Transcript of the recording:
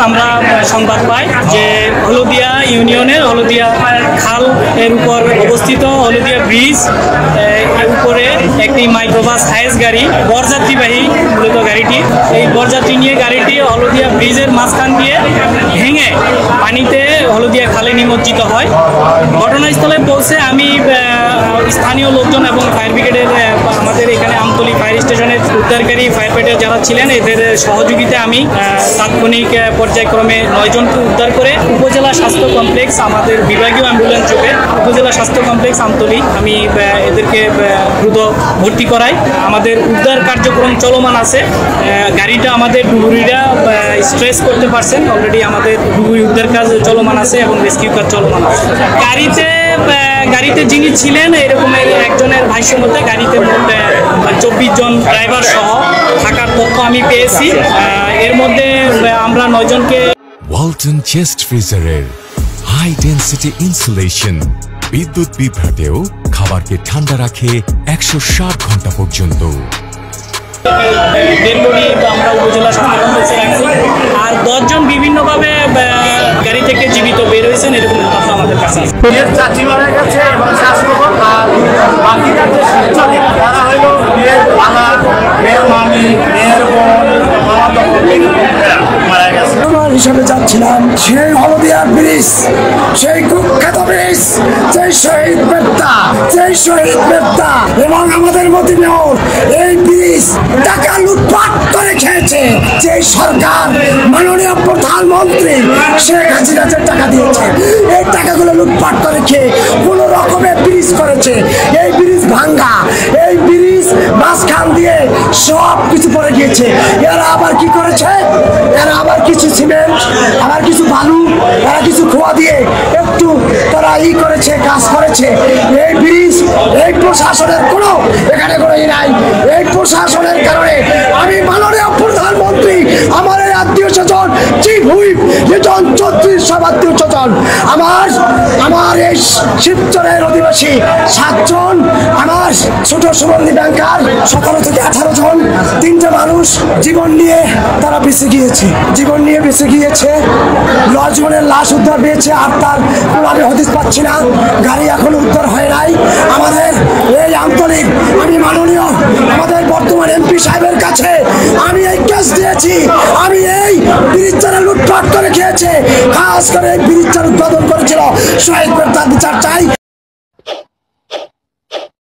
আমরা সংবাদ পাই যে হলদিয়া ইউনিয়নের হলদিয়া খাল এর উপর অবস্থিত হলদিয়া ব্রিজ এর উপরে একটি মাইক্রোবাস হাইস গাড়ি বরযাত্রীবাহী মূলত গাড়িটি এই বরযাত্রী নিয়ে গাড়িটি হলদিয়া ব্রিজের মাঝখান দিয়ে ভেঙে পানিতে হলদিয়া খালে নিমজ্জিত হয়। ঘটনাস্থলে পৌঁছে আমি স্থানীয় লোকজন এবং ফায়ার ব্রিগেডের আমাদের এখানে আমতলী ফায়ার স্টেশনের উদ্ধারকারী ফায়ার ব্রিগেড যারা ছিলেন এদের সহযোগিতায় আমি তাৎক্ষণিক পর্যায়ক্রমে 9 জনকে উদ্ধার করে উপজেলা স্বাস্থ্য কমপ্লেক্স আমাদের বিভাগীয় অ্যাম্বুলেন্স যোগে উপজেলা স্বাস্থ্য কমপ্লেক্স আমতলী আমি এদেরকে দ্রুত ভর্তি করাই। আমাদের উদ্ধার কার্যক্রম চলমান আছে। গাড়িটা আমাদের ডুবুরিরা স্ট্রেস করতে পারছেন, অলরেডি আমাদের ডুবুরি উদ্ধার কাজ চলমান আছে এবং রেস্কিউ কাজ চলমান আছে। গাড়িতে যিনি ছিলেন এরকমের একজনের ভাষ্য মতে গাড়িতে মোট 24 জন ড্রাইভার সহ থাকার তথ্য আমি পেয়েছি। এর মধ্যে আমরা 9 জনকে ওয়ালটন চেস্ট ফ্রিজারের হাই ডেন্সিটি ইনসুলেশন বিদ্যুৎ বিভ্রাটেও খাবারকে ঠান্ডা রাখে 160 ঘন্টা পর্যন্ত। আমরা উপজেলা স্বাস্থ্য কমপ্লেক্সে রাখছি আর 10 জন বিভিন্নভাবে গাড়ি থেকে জীবিত বের হয়েছেন এরকম তথ্য আমাদের কাছে আছে। চাচি মারা গেছে এবং শাশুড়ি আর বাকিরা যে শিক্ষক তারা হইল মেয়ের বাবা, মেয়ের মামি, মেয়ের বোন, মারা গেছে। হিসাবে যাচ্ছিলাম সেই হলদিয়া ব্রিজ, সেই কুখ্যাত ব্রিজ, সেই শহীদ বেত্তা এবং আমাদের মতি মেয়র এই ব্রিজ টাকা লুটপাট করে খেয়েছে। যে সরকার মাননীয় প্রধানমন্ত্রী শেখ হাসিনা যে টাকা দিয়েছে এই টাকাগুলো লুটপাট করে খেয়ে কোনো রকমের ব্রিজ করেছে। এই ব্রিজ ভাঙ্গা, এই ব্রিজ মাঝখান দিয়ে সব কিছু পড়ে গিয়েছে। এরা আবার কি করেছে? এরা আবার কিছু সিমেন্ট, আবার কিছু বালু, এরা কিছু খোয়া দিয়ে একটু তারা করেছে, কাজ করেছে। এই ব্রিজ, এই প্রশাসনের কোনো এখানে কোনো নাই। এই প্রশাসনের কারণে আমি মাননীয় প্রধানমন্ত্রী আমার এই আত্মীয় স্বজন চিফ হুইপ লিটন চৌধুরীর সব আত্মীয় স্বজন আমার এই শিবচরের অধিবাসী 7 জন, আমার ছোট সুবন্ধী ব্যাংকার 17 থেকে 18 জন, 3টে মানুষ জীবন নিয়ে তারা বেঁচে গিয়েছে। 9 জনের লাশ উদ্ধার পেয়েছে আর তার আমি হদিস পাচ্ছি না। গাড়ি এখনো উদ্ধার হয় নাই। আমাদের এই আন্তরিক আমি মাননীয় আমাদের বর্তমান এমপি সাহেবের কাছে আমি এই কেস দিয়েছি। আমি এই ব্রিজ যারা লুটপাট করে খেয়েছে, খাস করে এই ব্রিজ যারা উৎপাদন করেছিল শহীদ বেত্তার বিচার চাই।